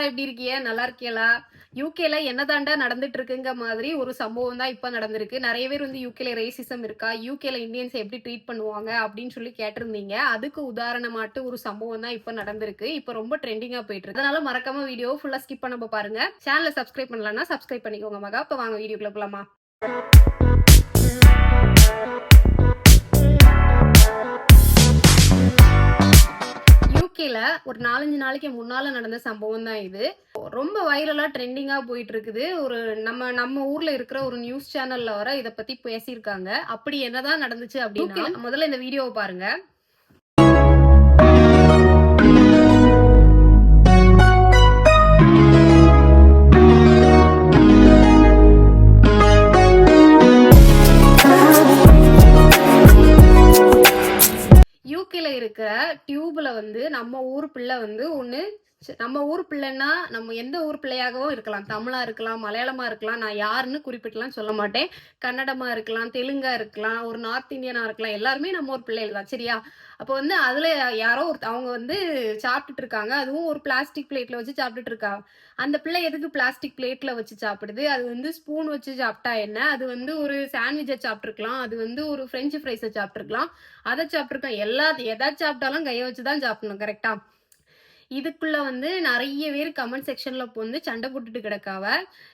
எப்படி இருக்கீங்க? நல்லா இருக்கீங்களா? யூகேல என்னதாண்டா நடந்துட்டு இருக்குங்க மாதிரி ஒரு சம்பவம் தான் இப்ப நடந்திருக்கு. நெறைய பேர் வந்து யூகேல ரேசிசம் இருக்கா? யூகேல இந்தியன்ஸ எப்படி ட்ரீட் பண்ணுவாங்க? அப்படின்னு சொல்லி கேட்டிருந்தீங்க. அதுக்கு உதாரணமாட்டு ஒரு சம்பவம் தான் இப்ப நடந்திருக்கு. இப்ப ரொம்ப ட்ரெண்டிங்கா போயிட்டு இருக்கு. அதனால மறக்காம வீடியோவ ஃபுல்லா ஸ்கிப் பண்ணாம பாருங்க. சேனல சப்ஸ்கிரைப் பண்ணலன்னா சப்ஸ்கிரைப் பண்ணிக்கோங்க மகா. இப்ப வாங்க வீடியோக்குள்ள போலாமா? யூகேல ஒரு 4, 5 நாளைக்கு முன்னால நடந்த சம்பவம் தான் இது. ரொம்ப வைரலா ட்ரெண்டிங்கா போயிட்டு இருக்குது. ஒரு நம்ம ஊர்ல இருக்கிற ஒரு நியூஸ் சேனல்ல வர இத பத்தி பேசியிருக்காங்க. அப்படி என்னதான் நடந்துச்சு அப்படின்னா, முதல்ல இந்த வீடியோவ பாருங்க. யூகேல இருக்கிற டியூப்ல வந்து நம்ம ஊர் பிள்ளை வந்து ஒண்ணு நம்ம ஊர் பிள்ளைன்னா நம்ம எந்த ஊர் பிள்ளையாகவும் இருக்கலாம். தமிழா இருக்கலாம், மலையாளமா இருக்கலாம். நான் யாருன்னு குறிப்பிட்டுலாம் சொல்ல மாட்டேன். கன்னடமா இருக்கலாம், தெலுங்கா இருக்கலாம், ஒரு நார்த் இந்தியனா இருக்கலாம். எல்லாருமே நம்ம ஊர் பிள்ளைகள் தான். சரியா? அப்போ வந்து அதுல யாரோ அவங்க வந்து சாப்பிட்டுட்டு இருக்காங்க. அதுவும் ஒரு பிளாஸ்டிக் பிளேட்ல வச்சு சாப்பிட்டுட்டு இருக்காங்க. அந்த பிள்ளை எதுக்கு பிளாஸ்டிக் பிளேட்ல வச்சு சாப்பிடுது? அது வந்து ஸ்பூன் வச்சு சாப்பிட்டா என்ன? அது வந்து ஒரு சாண்ட்விச்சை சாப்பிட்டுருக்கலாம். அது வந்து ஒரு பிரெஞ்சு ஃப்ரைஸை சாப்பிட்டுருக்கலாம். அதை சாப்பிட்டுருக்கோம். எதாச்சும் சாப்பிட்டாலும் கையை வச்சு தான் சாப்பிடணும். கரெக்டா? இதுக்குள்ள வந்து நிறைய பேர் கமெண்ட் செக்ஷன்ல வந்து சண்டை போட்டுட்டு கிடக்காவ.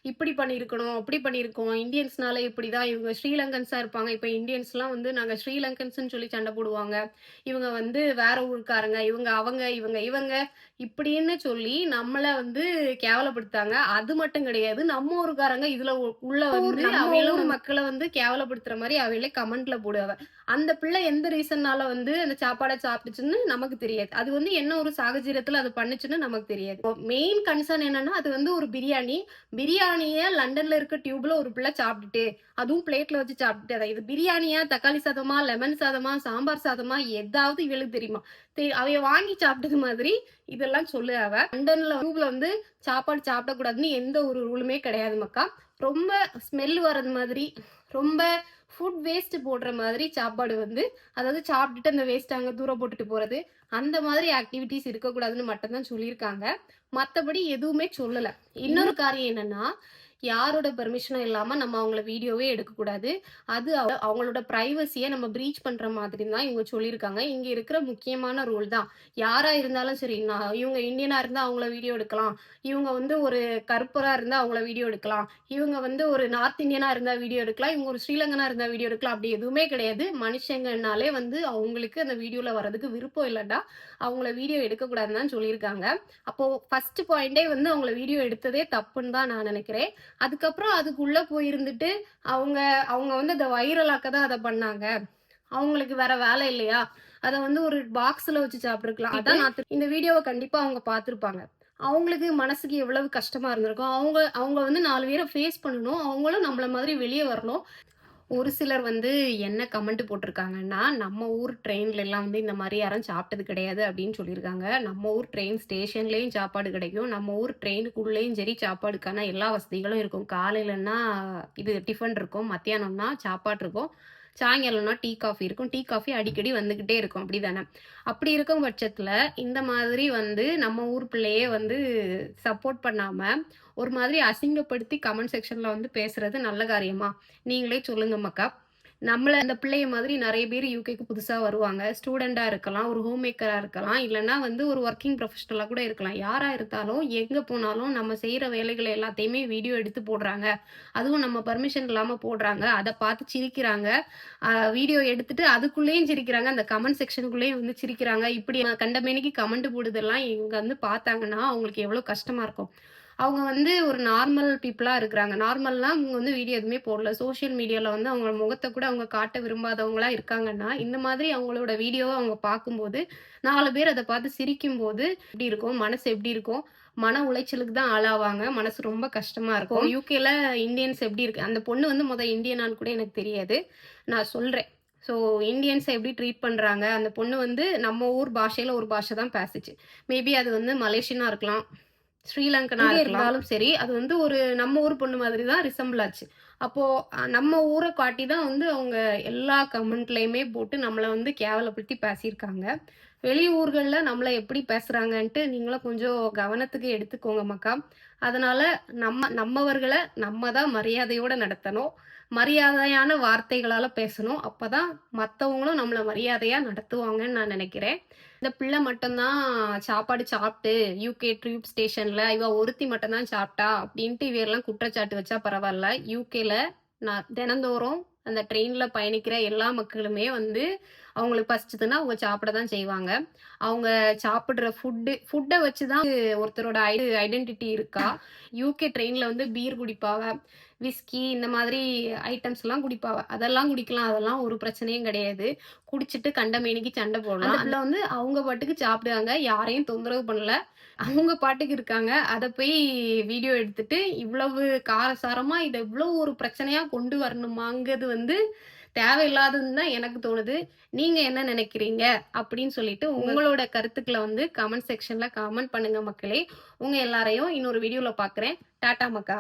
இப்படி பண்ணியிருக்கணும், அப்படி பண்ணியிருக்கோம். இந்தியன்ஸ்னால இப்படிதான், இவங்க ஸ்ரீலங்கன்ஸா இருப்பாங்க. இப்ப இந்தியன்ஸ்லாம் வந்து நாங்க ஸ்ரீலங்கன்ஸ்ன்னு சொல்லி சண்டை போடுவாங்க. இவங்க வந்து வேற ஊருக்காரங்க, இவங்க இப்படின்னு சொல்லி நம்மள வந்து கேவலப்படுத்தாங்க. அது மட்டும் கிடையாது, நம்ம ஊருக்காரங்க இதுல உள்ள வந்து அவையில மக்களை வந்து கேவலப்படுத்துற மாதிரி அவையில கமெண்ட்ல போடுவாங்க. அந்த பிள்ளை எந்த ரீசன்னால வந்து அந்த சாப்பாடை சாப்பிட்டுச்சுன்னு நமக்கு தெரியாது. அது வந்து என்ன ஒரு சாகஜரியத்துல அது பண்ணுச்சுன்னு நமக்கு தெரியாது. மெயின் கன்சர்ன் என்னன்னா, அது வந்து ஒரு பிரியாணிய லண்டன்ல இருக்க டியூப்ல ஒரு பிள்ளை சாப்பிட்டுட்டு, அதுவும் பிளேட்ல வச்சு சாப்பிட்டுட்டு, இது பிரியாணியா, தக்காளி சாதமா, லெமன் சாதமா, சாம்பார் சாதமா, ஏதாவது இவளுக்கு தெரியுமா? அவைய வாங்கி சாப்பிட்டது மாதிரி இதெல்லாம் சொல்லு அவ. லண்டன்ல டியூப்ல வந்து சாப்பாடு சாப்பிடக்கூடாதுன்னு எந்த ஒரு ரூலுமே கிடையாது மக்கா. ரொம்ப ஸ்மெல் வர்றது மாதிரி, ரொம்ப ஃபுட் வேஸ்ட் போடுற மாதிரி சாப்பாடு வந்து, அதாவது சாப்பிட்டுட்டு அந்த வேஸ்ட் அங்க தூர போட்டுட்டு போறது, அந்த மாதிரி ஆக்டிவிட்டிஸ் இருக்கக்கூடாதுன்னு மட்டும்தான் சொல்லியிருக்காங்க. மத்தபடி எதுவுமே சொல்லல. இன்னொரு காரியம் என்னன்னா, யாரோட பெர்மிஷனும் இல்லாம நம்ம அவங்கள வீடியோவே எடுக்கக்கூடாது. அது அவங்களோட பிரைவசியை நம்ம பிரீச் பண்ற மாதிரி தான் இவங்க சொல்லியிருக்காங்க. இங்க இருக்கிற முக்கியமான ரூல் தான். யாரா இருந்தாலும் சரி, இவங்க இந்தியனா இருந்தா அவங்கள வீடியோ எடுக்கலாம். இவங்க வந்து ஒரு கருப்பரா இருந்தா அவங்கள வீடியோ எடுக்கலாம். இவங்க வந்து ஒரு நார்த் இந்தியனா இருந்தா வீடியோ எடுக்கலாம். இவங்க ஒரு ஸ்ரீலங்கனா இருந்தா வீடியோ எடுக்கலாம். அப்படி எதுவுமே கிடையாது. மனுஷங்கனாலே வந்து அவங்களுக்கு அந்த வீடியோல வர்றதுக்கு விருப்பம் இல்லைன்னா அவங்கள வீடியோ எடுக்கக்கூடாதுன்னு தான் சொல்லியிருக்காங்க. அப்போ ஃபர்ஸ்ட் பாயிண்டே வந்து அவங்கள வீடியோ எடுத்ததே தப்புன்னு தான் நான் நினைக்கிறேன். அதுக்கப்புறம் அதுக்குள்ள போயிருந்துட்டு அவங்க அவங்க வந்து அதை வைரலாக்க தான் அதை பண்ணாங்க. அவங்களுக்கு வேற வேலை இல்லையா? அத வந்து ஒரு பாக்ஸ்ல வச்சு சாப்பிட்டுருக்கலாம். அதான் இந்த வீடியோவை கண்டிப்பா அவங்க பார்த்திருப்பாங்க. அவங்களுக்கு மனசுக்கு எவ்வளவு கஷ்டமா இருந்திருக்கும். அவங்க அவங்க வந்து 4 பேரை ஃபேஸ் பண்ணணும். அவங்களும் நம்மள மாதிரி வெளியே வரணும். ஒரு சிலர் வந்து என்ன கமெண்ட் போட்டிருக்காங்கன்னா, நம்ம ஊர் ட்ரெயின்ல எல்லாம் வந்து இந்த மாதிரி யாரும் சாப்பிட்டது கிடையாது அப்படின்னு சொல்லியிருக்காங்க. நம்ம ஊர் ட்ரெயின் ஸ்டேஷன்லயும் சாப்பாடு கிடைக்கும். நம்ம ஊர் ட்ரெயினுக்குள்ளேயும் சரி சாப்பாடுக்கான எல்லா வசதிகளும் இருக்கும். காலையிலன்னா இது டிஃபன் இருக்கும், மத்தியானம்னா சாப்பாடு இருக்கும், சாயங்காலம்னா டீ காஃபி இருக்கும். டீ காஃபி அடிக்கடி வந்துகிட்டே இருக்கும். அப்படிதானே? அப்படி இருக்கும் பட்சத்துல இந்த மாதிரி வந்து நம்ம ஊர் பிள்ளையே வந்து சப்போர்ட் பண்ணாம ஒரு மாதிரி அசிங்கப்படுத்தி கமெண்ட் செக்ஷன்ல வந்து பேசுறது நல்ல காரியமா? நீங்களே சொல்லுங்க மக்கா. நம்மள அந்த பிள்ளைய மாதிரி நிறைய பேர் யூகேக்கு புதுசா வருவாங்க. ஸ்டூடெண்டா இருக்கலாம், ஒரு ஹோம் மேக்கரா இருக்கலாம், இல்லைன்னா வந்து ஒரு ஒர்க்கிங் ப்ரொஃபஷனலா கூட இருக்கலாம். யாரா இருந்தாலும் எங்க போனாலும் நம்ம செய்யற வேலைகளை எல்லாத்தையுமே வீடியோ எடுத்து போடுறாங்க. அதுவும் நம்ம பர்மிஷன் இல்லாம போடுறாங்க. அதை பார்த்து சிரிக்கிறாங்க. வீடியோ எடுத்துட்டு அதுக்குள்ளேயும் சிரிக்கிறாங்க. அந்த கமெண்ட் செக்ஷனுக்குள்ளேயும் வந்து சிரிக்கிறாங்க. இப்படி கண்டமேனிக்கு கமெண்ட் போடுதெல்லாம் இவங்க வந்து பார்த்தாங்கன்னா அவங்களுக்கு எவ்வளவு கஷ்டமா இருக்கும். அவங்க வந்து ஒரு நார்மல் பீப்புளா இருக்கிறாங்க. நார்மல்னா அவங்க வந்து வீடியோ எதுவுமே போடல. சோசியல் மீடியால வந்து அவங்க முகத்தை கூட அவங்க காட்ட விரும்பாதவங்களா இருக்காங்கன்னா, இந்த மாதிரி அவங்களோட வீடியோவை அவங்க பார்க்கும்போது 4 பேர் அதை பார்த்து சிரிக்கும்போது எப்படி இருக்கும்? மனசு எப்படி இருக்கும்? மன உளைச்சலுக்கு தான் ஆளாவாங்க. மனசு ரொம்ப கஷ்டமா இருக்கும். யூகேல இந்தியன்ஸ் எப்படி இருக்கு? அந்த பொண்ணு வந்து இந்தியனான்னு கூட எனக்கு தெரியாது. நான் சொல்றேன். ஸோ இந்தியன்ஸ எப்படி ட்ரீட் பண்றாங்க? அந்த பொண்ணு வந்து நம்ம ஊர் பாஷையில ஒரு பாஷை தான் பேசுச்சு. மேபி அது வந்து மலேசியனா இருக்கலாம், ஸ்ரீலங்கனா இருந்தாலும் சரி, அது வந்து ஒரு நம்ம ஊர் பொண்ணு மாதிரி தான் ரிசம்பிள் ஆச்சு. அப்போ நம்ம ஊரை காட்டி தான் வந்து அவங்க எல்லா கமெண்ட்லயுமே போட்டு நம்மள வந்து கேவலப்படுத்தி பேசியிருக்காங்க. வெளியூர்கள்ல நம்மள எப்படி பேசுறாங்கன்ட்டு நீங்களும் கொஞ்சம் கவனத்துக்கு எடுத்துக்கோங்க மக்கா. அதனால நம்மவர்கள நம்ம தான் மரியாதையோட நடத்தணும். மரியாதையான வார்த்தைகளால பேசணும். அப்பதான் மத்தவங்களும் நம்மள மரியாதையா நடத்துவாங்கன்னு நான் நெனைக்கிறேன். இந்த பிள்ளை மட்டும் தான் சாப்பாடு சாப்ட்டு யுகே டியூப் ஸ்டேஷன்ல இவ ஒருத்தி மட்டும் தான் சாப்பிட்டா அப்படின்ட்டு இவையெல்லாம் குற்றச்சாட்டு வச்சா பரவாயில்ல. யுகேல நான் தினந்தோறும் அந்த ட்ரெயின்ல பயணிக்கிற எல்லா மக்களுமே வந்து அவங்களுக்கு பசிச்சதுன்னா அவங்க சாப்பிட தான் செய்வாங்க. அவங்க சாப்பிடுற ஃபுட்ட வச்சு தான் ஒருத்தரோட ஐடென்டிட்டி இருக்கா. யுகே ட்ரெயின்ல வந்து பீர் குடிப்பாங்க. விஸ்கி இந்த மாதிரி ஐட்டம்ஸ்லாம் குடிப்பாவ. அதெல்லாம் குடிக்கலாம். அதெல்லாம் ஒரு பிரச்சனையும் கிடையாது. குடிச்சிட்டு கண்டமேனிக்கு சண்டை போடலாம். அந்த பிள்ளை வந்து அவங்க பாட்டுக்கு சாப்பிடுவாங்க. யாரையும் தொந்தரவு பண்ணல. அவங்க பாட்டுக்கு இருக்காங்க. அத போய் வீடியோ எடுத்துட்டு, இவ்வளவு காரசாரமா இத இவ்ளோ ஒரு பிரச்சனையா கொண்டு வரணுமாங்கிறது வந்து தேவையில்லாததுன்னு தான் எனக்கு தோணுது. நீங்க என்ன நினைக்கிறீங்க? அப்படின்னு சொல்லிட்டு உங்களோட கருத்துக்கள வந்து கமெண்ட் செக்ஷன்ல கமெண்ட் பண்ணுங்க மக்களே. உங்க எல்லாரையும் இன்னொரு வீடியோல பார்க்குறேன். டாடா மக்கா.